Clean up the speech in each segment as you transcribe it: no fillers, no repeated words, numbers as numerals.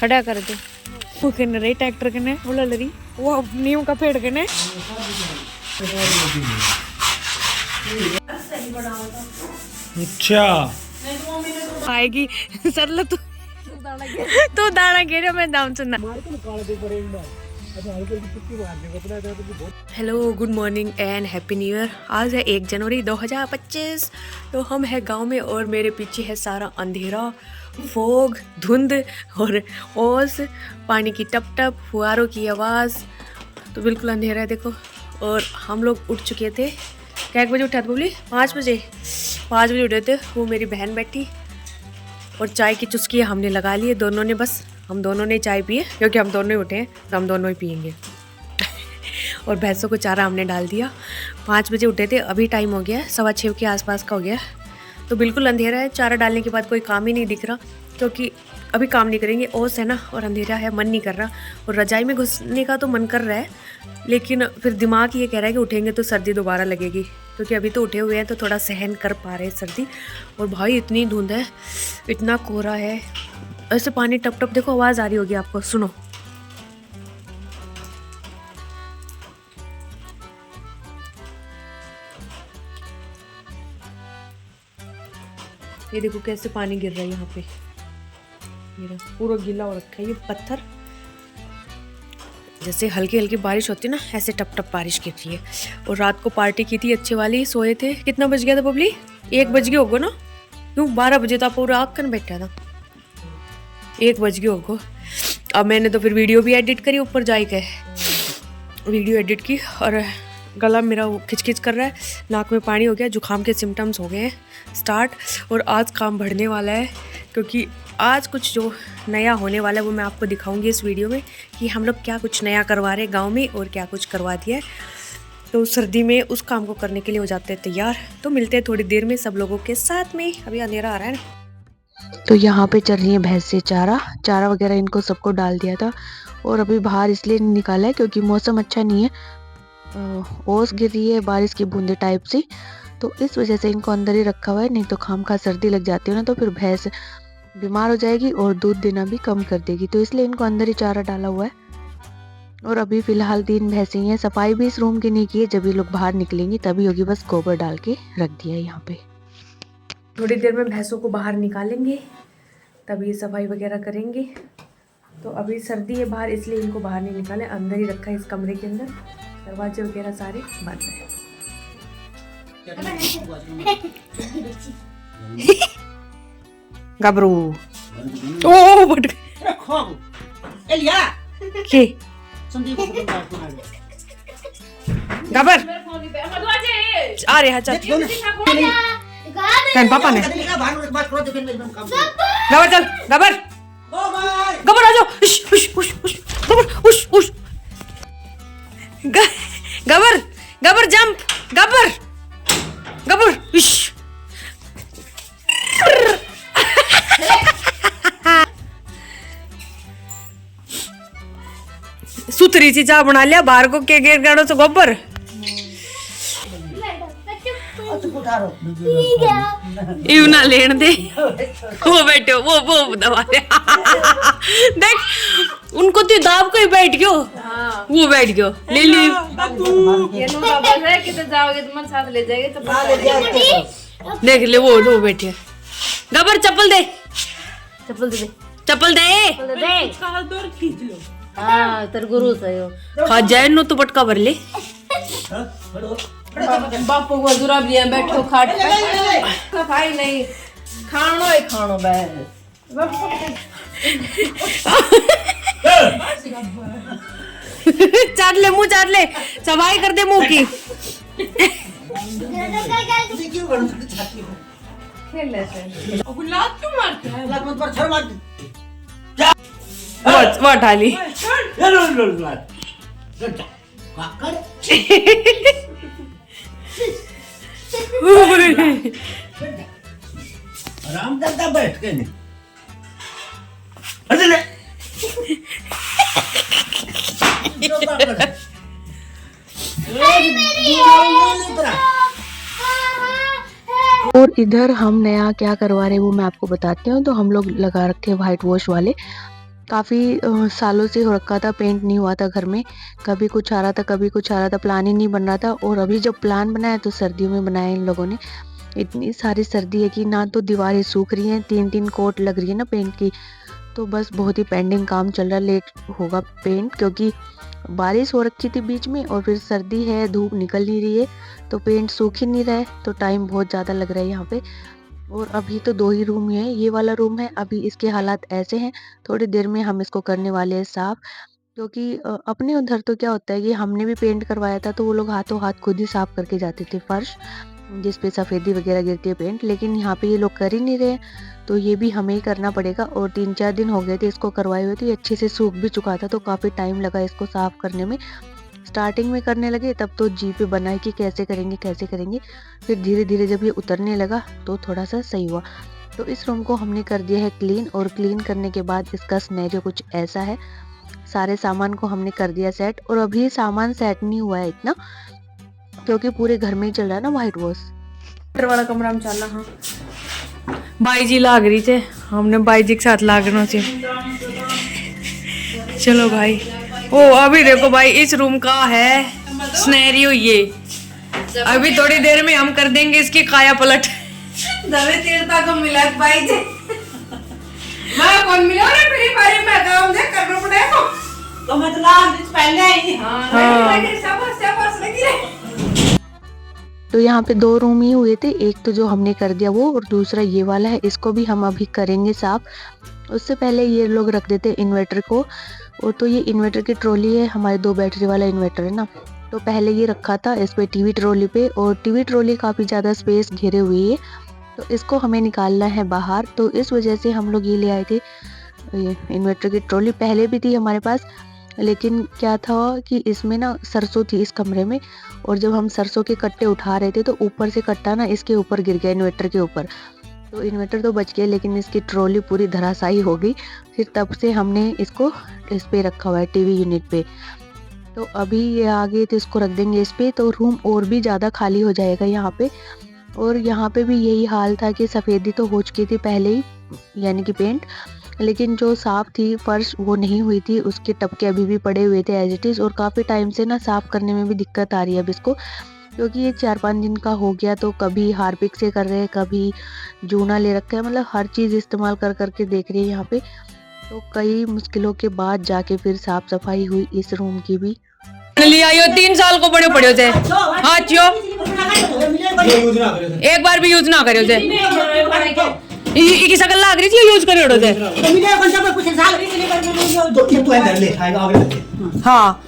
खड़ा कर दे वो कने रे ट्रैक्टर कने बोला लरी वो नीम का पेड़ कने अच्छा आएगी सरला तू दाना गिरे मैं दाम सुनना। Hello good morning and happy new year. आज है 1 जनवरी 2025। तो हम है गांव में और मेरे पीछे है सारा अंधेरा, फोग, धुंध और ओस, पानी की टप टप, फुहारों की आवाज़। तो बिल्कुल अंधेरा है देखो। और हम लोग उठ चुके थे। क्या 1 बजे उठा था बोली? 5 बजे उठे थे। वो मेरी बहन बैठी और चाय की चुस्की हमने लगा ली है दोनों ने। बस हम दोनों ने चाय पिए क्योंकि हम दोनों ही उठे हैं तो हम दोनों ही पियेंगे। और भैंसों को चारा हमने डाल दिया। 5 बजे उठे थे, अभी टाइम हो गया है 6:15 के आसपास का हो गया। तो बिल्कुल अंधेरा है। चारा डालने के बाद कोई काम ही नहीं दिख रहा क्योंकि अभी काम नहीं करेंगे, ओस है ना और अंधेरा है, मन नहीं कर रहा। और रजाई में घुसने का तो मन कर रहा है लेकिन फिर दिमाग ये कह रहा है कि उठेंगे तो सर्दी दोबारा लगेगी क्योंकि अभी तो उठे हुए हैं तो थोड़ा सहन कर पा रहे हैं सर्दी। और भाई इतनी धुंध है, इतना कोहरा है, ऐसे पानी टप टप देखो, आवाज़ आ रही होगी आपको, सुनो। ये देखो कैसे पानी गिर रहा है यहाँ पे, ये पूरा गीला हो रखा है ये पत्थर। जैसे हल्की हल्की बारिश होती है ना, ऐसे टप टप बारिश गिर रही है। और रात को पार्टी की थी अच्छी वाली, सोए थे। कितना बज गया था बबली? 1 बज गया होगा ना? क्यों 12 बजे तो पूरा आग कन बैठा था। 1 बज गया होगा। अब मैंने तो फिर वीडियो भी एडिट करी, ऊपर जाके वीडियो एडिट की। और गला मेरा खिचखिच कर रहा है, नाक में पानी हो गया, जुकाम के सिम्टम्स हो गए हैं स्टार्ट। और आज काम बढ़ने वाला है क्योंकि आज कुछ जो नया होने वाला है वो मैं आपको दिखाऊंगी इस वीडियो में कि हम लोग क्या कुछ नया करवा रहे हैं गांव में और क्या कुछ करवा दिया है। तो सर्दी में उस काम को करने के लिए हो जाते हैं तैयार। तो मिलते हैं थोड़ी देर में सब लोगों के साथ में। अभी अंधेरा आ रहा है ना। तो यहाँ पे चल रही है भैंस से चारा वगैरह इनको सबको डाल दिया था। और अभी बाहर इसलिए नहीं निकाला है क्योंकि मौसम अच्छा नहीं है, ओस गिर रही है, बारिश की बूंदे टाइप सी, तो इस वजह से इनको अंदर ही रखा हुआ है। नहीं तो खामखा सर्दी लग जाती है ना तो फिर भैंस बीमार हो जाएगी और दूध देना भी कम कर देगी। तो इसलिए इनको अंदर ही चारा डाला हुआ है। और अभी फिलहाल 3 भैंसें हैं। सफाई भी इस रूम की नहीं की है, जब ये लोग बाहर निकलेंगी तभी होगी, बस गोबर डाल के रख दिया है यहाँ पे। थोड़ी देर में भैंसों को बाहर निकालेंगे तभी सफाई वगैरह करेंगे। तो अभी सर्दी है बाहर इसलिए इनको बाहर नहीं निकाले, अंदर ही रखा है इस कमरे के अंदर। दरवाजे वगैरह सारे बंद है। गबरू ओ बट के गबर आ रहे हैं चल कन पापा ने गबर चल गबर गबर आ जाओ। उश उश उश उश गबर उश उश गबर गबर जंप गबर गबर उश। सुथरी सी चाय बना लिया बाहर को के गेर गाड़ो तो गोबर ना लेन दे। वो बैठो वो दबा दे। देख उनको तो दाब को ही बैठ गयो। वो बैठ गयो ले ली। देख ले वो बैठे। गबर चप्पल दे चप्पल दे। हाँ तेरे गुरु से खा जाए नो तो पटका भर ले। बापू को जुरा भी बैठो खाट सफाई नहीं खानो ही खानो बस। चाट ले मुंह चाट ले, सफाई कर दे मुंह की। खेल लेते लात क्यों मारते हैं? लात मत मार, शर्म आती। वो ढाली आराम करता बैठ के नहीं और इधर हम नया क्या करवा रहे हैं वो मैं आपको बताती हूँ। तो हम लोग लगा रखे व्हाइट वॉश वाले, काफ़ी सालों से हो रखा था, पेंट नहीं हुआ था घर में। कभी कुछ आ रहा था, कभी कुछ आ रहा था, प्लान ही नहीं बन रहा था। और अभी जब प्लान बनाया तो सर्दियों में बनाया इन लोगों ने। इतनी सारी सर्दी है कि ना तो दीवारें सूख रही हैं, 3-3 कोट लग रही है ना पेंट की। तो बस बहुत ही पेंडिंग काम चल रहा है, लेट होगा पेंट क्योंकि बारिश हो रखी थी बीच में और फिर सर्दी है, धूप निकल नहीं रही है तो पेंट सूख ही नहीं रहा है, तो टाइम बहुत ज़्यादा लग रहा है यहाँ पे। और अभी तो 2 ही रूम है, ये वाला रूम है, अभी इसके हालात ऐसे हैं। थोड़ी देर में हम इसको करने वाले हैं साफ, क्योंकि अपने उधर तो क्या होता है कि हमने भी पेंट करवाया था तो वो लोग हाथों हाथ खुद ही साफ करके जाते थे फर्श, जिस पे सफ़ेदी वगैरह गिरती है पेंट। लेकिन यहाँ पे ये लोग कर ही नहीं रहे, तो ये भी हमें ही करना पड़ेगा। और 3-4 दिन हो गए थे इसको करवाए हुए, तो ये अच्छे से सूख भी चुका था, तो काफ़ी टाइम लगा इसको साफ करने में। स्टार्टिंग में करने लगे तब तो जी पे बनाए कि कैसे करेंगे कैसे करेंगे, फिर धीरे धीरे जब ये उतरने लगा तो थोड़ा सा सही हुआ। तो इस रूम को हमने कर दिया है क्लीन, और क्लीन करने के बाद इसका सिनेरियो कुछ ऐसा है। सारे सामान को हमने कर दिया सेट, और अभी सामान सेट नहीं हुआ है इतना, क्योंकि पूरे घर में ही चल रहा है ना वाइट वॉश। वाला कमरा में चलना। हाँ बाई जी लाग रही थे, हमने बाई जी के साथ लागना से। चलो भाई, ओ अभी देखो भाई इस रूम का है स्नेरियो ये। अभी थोड़ी देर में हम कर देंगे इसकी काया पलट। तीर्था को मिला भाई जी, मैं कौन मिला रे मेरी बारी में काम दे करना पड़ेगा तो मतलब पहले ही। हां सब लगी रे। तो यहाँ पे 2 रूम ही हुए थे, एक तो जो हमने कर दिया वो, और दूसरा ये वाला है, इसको भी हम अभी करेंगे साफ। उससे पहले ये लोग रख देते इन्वर्टर को। और तो ये इन्वर्टर की ट्रॉली है, हमारे 2 बैटरी वाला इन्वर्टर है ना, तो पहले ये रखा था इस पे टीवी ट्रॉली पे, और टीवी ट्रॉली काफ़ी ज़्यादा स्पेस घेरे हुई है, तो इसको हमें निकालना है बाहर। तो इस वजह से हम लोग ये ले आए थे। ये इन्वर्टर की ट्रॉली पहले भी थी हमारे पास, लेकिन क्या था कि इसमें ना सरसों थी इस कमरे में, और जब हम सरसों के कट्टे उठा रहे थे तो ऊपर से कट्टा ना इसके ऊपर गिर गया, इन्वर्टर के ऊपर। तो इन्वर्टर तो बच गया, लेकिन इसकी ट्रॉली पूरी धराशायी हो गई। फिर तब से हमने इसको इस पे रखा हुआ है, टीवी यूनिट पे। तो अभी ये आ गए तो इसको रख देंगे इस पे, तो रूम और भी ज़्यादा खाली हो जाएगा यहाँ पे। और यहाँ पे भी यही हाल था कि सफ़ेदी तो हो चुकी थी पहले ही, यानी कि पेंट, लेकिन जो साफ़ थी फर्श वो नहीं हुई थी, उसके टपके अभी भी पड़े हुए थे एज इट इज़। और काफ़ी टाइम से ना साफ़ करने में भी दिक्कत आ रही है अब इसको, क्योंकि ये 4-5 दिन का हो गया, तो कभी हार्पिक से कर रहे हैं, कभी जूना ले रखा है, मतलब हर चीज़ इस्तेमाल कर करके देख रही है यहाँ पे। तो कई मुश्किलों के बाद जाके फिर साफ सफाई हुई इस रूम की भी। लिया यो 3 साल को बड़े पड़े थे। हाँ चियो एक बार भी यूज ना करे थे, इकी शकल लाग रही थी यूज करे थे। हाँ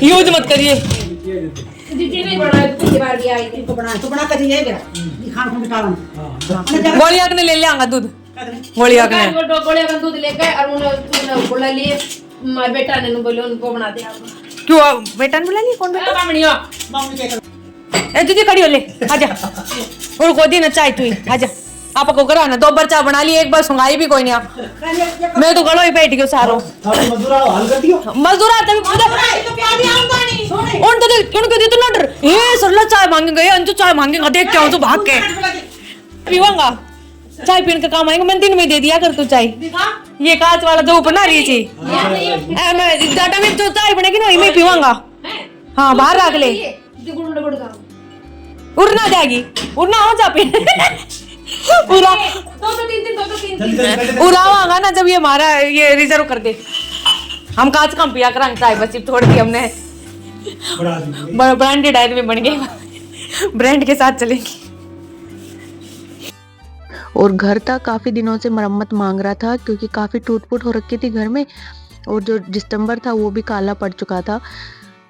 यूज मत करिए। गोलियां ने ले लिया दूध, गोलियां का दूध लेकर और उन्होंने बोला लिए मार बेटा ने बोले उनको बना दिया। क्यों बेटा ने बुला लिया? कौन बेटा? बामणिया ए दीदी खड़ी हो ले, आजा। और गोदी न चाय तू आजा, आप को करा ना 2 बार चाय बना ली, एक बार सुंगाई भी कोई नहीं। आप मैं तो गलो ही बैठ गयो सारो मजदूरा हाल कर दियो। मजदूरा तभी तो प्यार दी आमदानी उन तो उनके दी तो ना डर ए सरला चाय मांगे गए, अंजू चाय मांगेगा देख क्या तो भाग के पीवांगा। चाय पीने का काम आएगा, मैं दिन में दे दिया कर तू चाय। ये कांच वाला जो बना रही थी मैं डाटा में जो चाय बनेगी ना मैं पीवांगा। हाँ बाहर रख ले, उड़ना जाएगी, उड़ना हो जा पी पूरा उड़ावांगा ना जब ये हमारा ये रिजर्व कर दे। हम कांच कम पिया करांगे चाय, बस थोड़ी सी हमने ब्रांडेड आदमी बन गए, ब्रांड के साथ चलेंगे। और घर था काफ़ी दिनों से मरम्मत मांग रहा था, क्योंकि काफ़ी टूट फूट हो रखी थी घर में, और जो डिस्टेंबर था वो भी काला पड़ चुका था,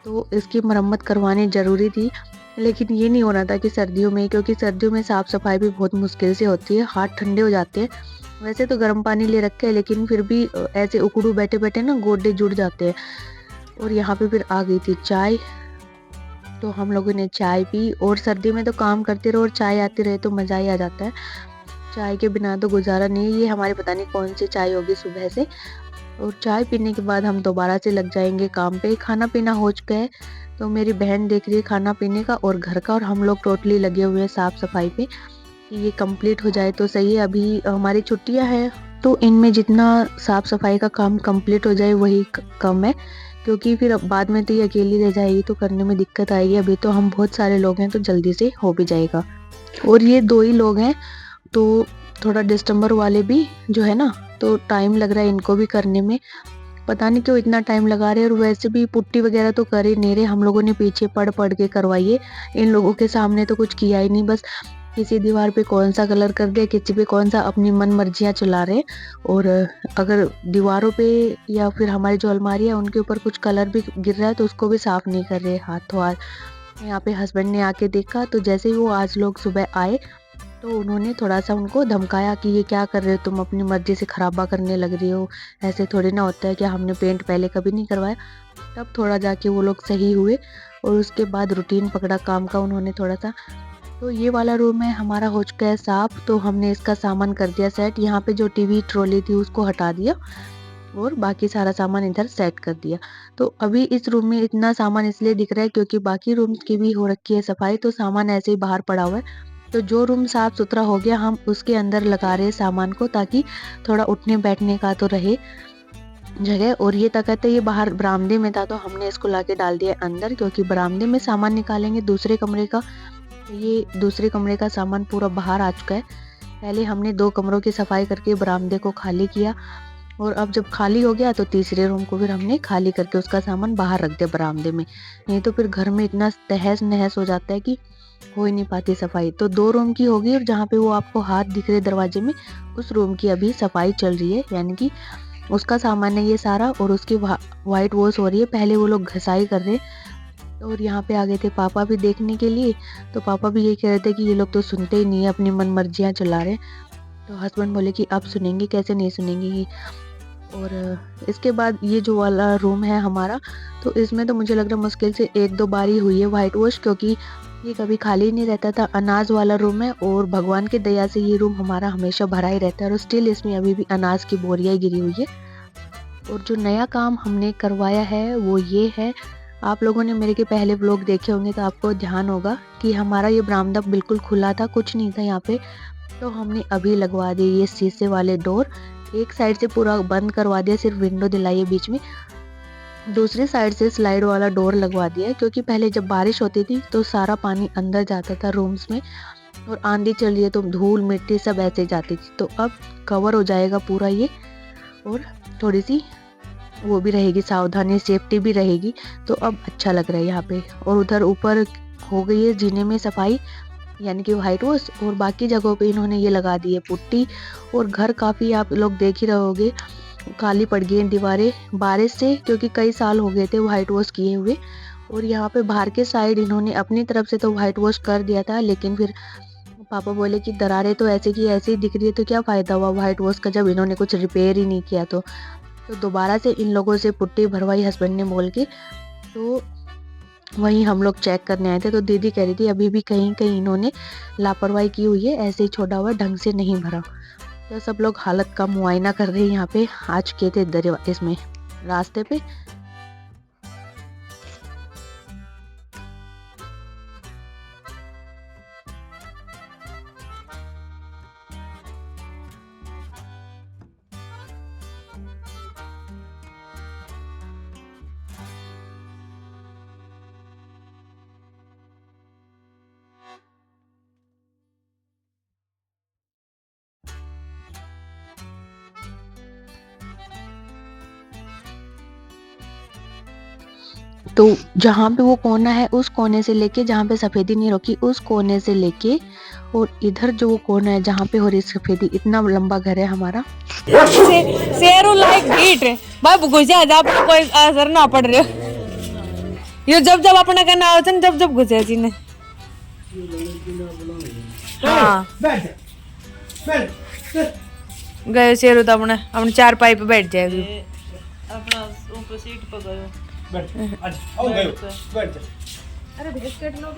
तो इसकी मरम्मत करवानी ज़रूरी थी। लेकिन ये नहीं होना था कि सर्दियों में, क्योंकि सर्दियों में साफ़ सफाई भी बहुत मुश्किल से होती है, हाथ ठंडे हो जाते हैं। वैसे तो गर्म पानी ले रखे है, लेकिन फिर भी ऐसे उकड़ू बैठे बैठे ना गोडे जुड़ जाते हैं। और यहाँ पे फिर आ गई थी चाय, तो हम लोगों ने चाय पी। और सर्दी में तो काम करते रहो और चाय आती रहे तो मज़ा ही आ जाता है, चाय के बिना तो गुजारा नहीं। ये हमारी पता नहीं कौन सी चाय होगी सुबह से। और चाय पीने के बाद हम दोबारा से लग जाएंगे काम पे। खाना पीना हो चुका है, तो मेरी बहन देख रही है खाना पीने का और घर का, और हम लोग टोटली लगे हुए हैं साफ़ सफाई पे। कि ये कंप्लीट हो जाए तो सही है। अभी हमारी छुट्टियां हैं तो इनमें जितना साफ सफाई का काम कंप्लीट हो जाए वही कम है, क्योंकि फिर अब बाद में तो ये अकेली रह जाएगी तो करने में दिक्कत आएगी। अभी तो हम बहुत सारे लोग हैं तो जल्दी से हो भी जाएगा। और ये 2 ही लोग हैं तो थोड़ा डिस्टेंबर वाले भी जो है ना, तो टाइम लग रहा है इनको भी करने में। पता नहीं क्यों इतना टाइम लगा रहे हैं। और वैसे भी पुट्टी वगैरह तो कर ही नहीं रहे, हम लोगों ने पीछे पढ़ के करवाइए। इन लोगों के सामने तो कुछ किया ही नहीं, बस किसी दीवार पे कौन सा कलर कर दिया, किसी पे कौन सा, अपनी मन मर्जियाँ चला रहे। और अगर दीवारों पे या फिर हमारी जो अलमारी है उनके ऊपर कुछ कलर भी गिर रहा है तो उसको भी साफ नहीं कर रहे हाथों हाथ। यहाँ पे हस्बैंड ने आके देखा तो जैसे ही वो आज लोग सुबह आए तो उन्होंने थोड़ा सा उनको धमकाया कि ये क्या कर रहे हो तुम, अपनी मर्जी से खराबा करने लग रही हो, ऐसे थोड़ी ना होता है, क्या हमने पेंट पहले कभी नहीं करवाया। तब थोड़ा जाके वो लोग सही हुए और उसके बाद रूटीन पकड़ा काम का उन्होंने थोड़ा सा। तो ये वाला रूम है हमारा हो चुका है साफ, तो हमने इसका सामान कर दिया सेट। यहाँ पे जो टीवी ट्रॉली थी उसको हटा दिया और बाकी सारा सामान इधर सेट कर दिया। तो अभी इस रूम में इतना सामान इसलिए दिख रहा है क्योंकि बाकी रूम्स की भी हो रखी है सफाई, तो सामान ऐसे ही बाहर पड़ा हुआ है। तो जो रूम साफ सुथरा हो गया हम उसके अंदर लगा रहे हैं सामान को, ताकि थोड़ा उठने बैठने का तो रहे जगह। और ये तकत है ये बाहर बरामदे में था तो हमने इसको लाके डाल दिया अंदर, क्योंकि बरामदे में सामान निकालेंगे दूसरे कमरे का। ये दूसरे कमरे का सामान पूरा बाहर आ चुका है। पहले हमने 2 कमरों की सफाई करके बरामदे को खाली किया और अब जब खाली हो गया तो तीसरे रूम को फिर हमने खाली करके उसका सामान बाहर रख दिया बरामदे में। नहीं तो फिर घर में इतना तहस नहस हो जाता है कि हो ही नहीं पाती सफाई। तो 2 रूम की होगी और जहाँ पे वो आपको हाथ दिख रहे दरवाजे में उस रूम की अभी सफाई चल रही है, यानी कि उसका सामान है ये सारा और उसकी वाइट वॉश हो रही है। पहले वो लोग घसाई कर रहे और यहाँ पे आ गए थे पापा भी देखने के लिए। तो पापा भी ये कह रहे थे कि ये लोग तो सुनते ही नहीं है, अपनी मन मर्जियाँ चला रहे। तो हस्बैंड बोले कि अब सुनेंगे, कैसे नहीं सुनेंगे। और इसके बाद ये जो वाला रूम है हमारा, तो इसमें तो मुझे लग रहा है मुश्किल से 1-2 बार ही हुई है वाइट वॉश, क्योंकि ये कभी खाली नहीं रहता था। अनाज वाला रूम है और भगवान की दया से ये रूम हमारा हमेशा भरा ही रहता है और स्टिल इसमें अभी भी अनाज की बोरियाँ गिरी हुई है। और जो नया काम हमने करवाया है वो ये है, आप लोगों ने मेरे के पहले व्लॉग देखे होंगे तो आपको ध्यान होगा कि हमारा ये बरामदा बिल्कुल खुला था, कुछ नहीं था यहाँ पे। तो हमने अभी लगवा दिए ये शीशे वाले डोर, एक साइड से पूरा बंद करवा दिया, सिर्फ विंडो दिलाई है बीच में। दूसरी साइड से स्लाइड वाला डोर लगवा दिया, क्योंकि पहले जब बारिश होती थी तो सारा पानी अंदर जाता था रूम्स में और आंधी चल रही है तो धूल मिट्टी सब ऐसे जाती थी। तो अब कवर हो जाएगा पूरा ये और थोड़ी सी वो भी रहेगी, सावधानी सेफ्टी भी रहेगी। तो अब अच्छा लग रहा है यहाँ पे। और उधर ऊपर हो गई है जीने में सफाई, यानी कि वाइट वॉश, और बाकी जगहों पे इन्होंने ये लगा दी है पुट्टी। और घर काफ़ी आप लोग देख ही रहोगे काली पड़ गई हैं दीवारें बारिश से, क्योंकि कई साल हो गए थे वाइट वॉश किए हुए। और यहाँ पे बाहर के साइड इन्होंने अपनी तरफ से तो वाइट वॉश कर दिया था, लेकिन फिर पापा बोले कि दरारें तो ऐसे की ऐसे ही दिख रही है तो क्या फ़ायदा हुआ वाइट वॉश का जब इन्होंने कुछ रिपेयर ही नहीं किया। तो दोबारा से इन लोगों से पुट्टी भरवाई हस्बैंड ने बोल के। तो वहीं हम लोग चेक करने आए थे तो दीदी कह रही थी अभी भी कहीं कहीं इन्होंने लापरवाही की हुई है, ऐसे ही छोड़ा हुआ ढंग से नहीं भरा। तो सब लोग हालत का मुआयना कर रहे हैं यहाँ पे, आज के थे इसमें रास्ते पे। तो जहाँ पे वो कोना है उस कोने से लेके जहाँ पे सफेदी नहीं रोकी उस कोने से लेके और इधर जो वो कोना है जहाँ पे हो रही सफेदी, इतना लंबा घर है हमारा। शेरू लाइक हीट भाई घुसे आपको कोई असर ना पड़ रहे ये जब जब अपना करना आवत है जब जब घुसे जी ने। हाँ गए शेरू तो अपने 4 पाई पे बैठ जाएगी अपना ऊपर सीट पर गयो बैठ आज आओ गयो बैठ। अरे भैंस कट लो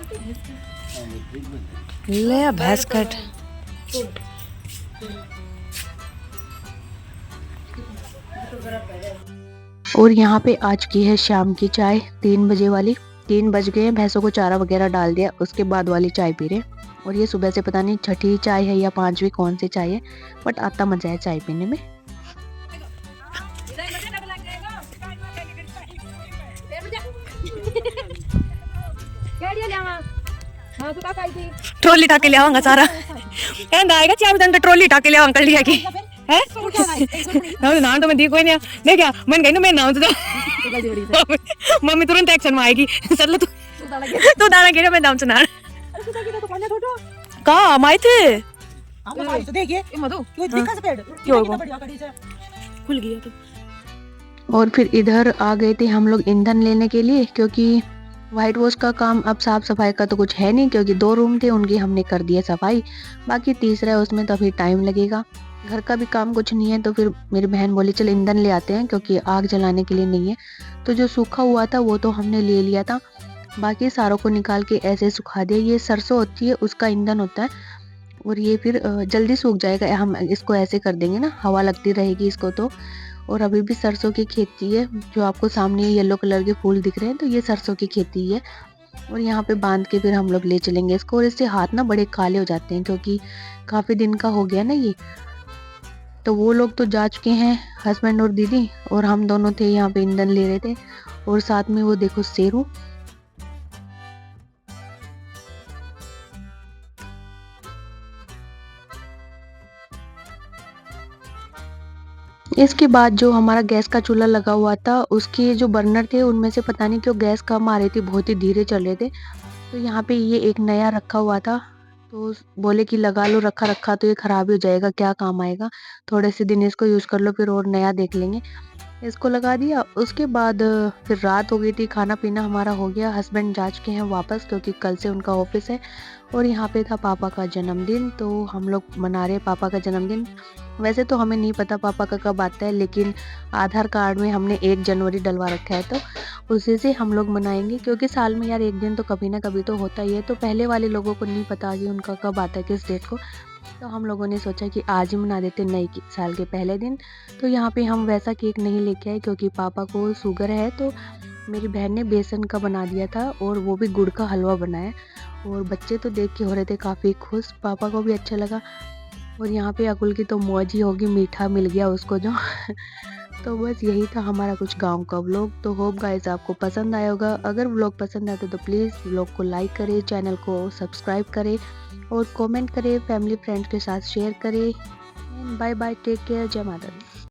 ले भैंस कट। और यहाँ पे आज की है शाम की चाय 3 बजे वाली। 3 बज गए, भैंसों को चारा वगैरह डाल दिया, उसके बाद वाली चाय पी रहे। और ये सुबह से पता नहीं छठी चाय है या पांचवी कौन सी चाय है, बट आता मजा है चाय पीने में। ट्रॉली उठा के ले आऊंगा सारा कहना आएगा चार दिन ट्रॉली उठा के ले आऊंगा लिया की है नाम तो मैं दी कोई नहीं देख क्या मन गई ना मैं नाम तो मम्मी तुरंत एक्शन में आएगी चल तू दाना गिरा मैं नाम सुना का माई थे खुल गया तो। और फिर इधर आ गए थे हम लोग ईंधन लेने के लिए, क्योंकि वाइट वॉश का काम अब साफ सफाई का तो कुछ है नहीं, क्योंकि 2 रूम थे उनकी हमने कर दिया सफाई, बाकी तीसरा है उसमें तो अभी टाइम लगेगा। घर का भी काम कुछ नहीं है, तो फिर मेरी बहन बोली चल ईंधन ले आते हैं, क्योंकि आग जलाने के लिए नहीं है। तो जो सूखा हुआ था वो तो हमने ले लिया था, बाकी सारों को निकाल के ऐसे सुखा दिया। ये सरसों होती है उसका ईंधन होता है, और ये फिर जल्दी सूख जाएगा। हम इसको ऐसे कर देंगे ना, हवा लगती रहेगी इसको तो। और अभी भी सरसों की खेती है, जो आपको सामने येलो कलर के फूल दिख रहे हैं, तो ये सरसों की खेती है। और यहाँ पे बांध के फिर हम लोग ले चलेंगे इसको। और इससे हाथ ना बड़े काले हो जाते हैं, क्योंकि काफ़ी दिन का हो गया ना ये। तो वो लोग तो जा चुके हैं, हस्बैंड और दीदी, और हम दोनों थे यहाँ पे ईंधन ले रहे थे। और साथ में वो देखो शेरू। इसके बाद जो हमारा गैस का चूल्हा लगा हुआ था, उसके जो बर्नर थे उनमें से पता नहीं क्यों गैस कम आ रही थी, बहुत ही धीरे चल रहे थे। तो यहाँ पे ये एक नया रखा हुआ था, तो बोले कि लगा लो, रखा रखा तो ये खराब हो जाएगा, क्या काम आएगा, थोड़े से दिन इसको यूज़ कर लो, फिर और नया देख लेंगे। इसको लगा दिया। उसके बाद फिर रात हो गई थी, खाना पीना हमारा हो गया। हस्बैंड जा चुके हैं वापस, क्योंकि कल से उनका ऑफिस है। और यहाँ पे था पापा का जन्मदिन, तो हम लोग मना रहे पापा का जन्मदिन। वैसे तो हमें नहीं पता पापा का कब आता है, लेकिन आधार कार्ड में हमने 1 जनवरी डलवा रखा है, तो उसी से हम लोग मनाएंगे। क्योंकि साल में यार एक दिन तो कभी ना कभी तो होता ही है। तो पहले वाले लोगों को नहीं पता कि उनका कब आता है, किस डेट को, तो हम लोगों ने सोचा कि आज ही मना देते नए साल के पहले दिन। तो यहाँ पे हम वैसा केक नहीं लेके आए, क्योंकि पापा को शुगर है। तो मेरी बहन ने बेसन का बना दिया था, और वो भी गुड़ का हलवा बनाया। और बच्चे तो देख के हो रहे थे काफ़ी खुश, पापा को भी अच्छा लगा। और यहाँ पे अकुल की तो मौज ही होगी, मीठा मिल गया उसको जो तो बस यही था हमारा कुछ गांव का व्लॉग। तो होप गाइस आपको पसंद आया होगा। अगर व्लॉग पसंद आए तो प्लीज़ व्लॉग को लाइक करें, चैनल को सब्सक्राइब करें, और कमेंट करें, फैमिली फ्रेंड्स के साथ शेयर करें। बाय बाय, टेक केयर, जय माता दी।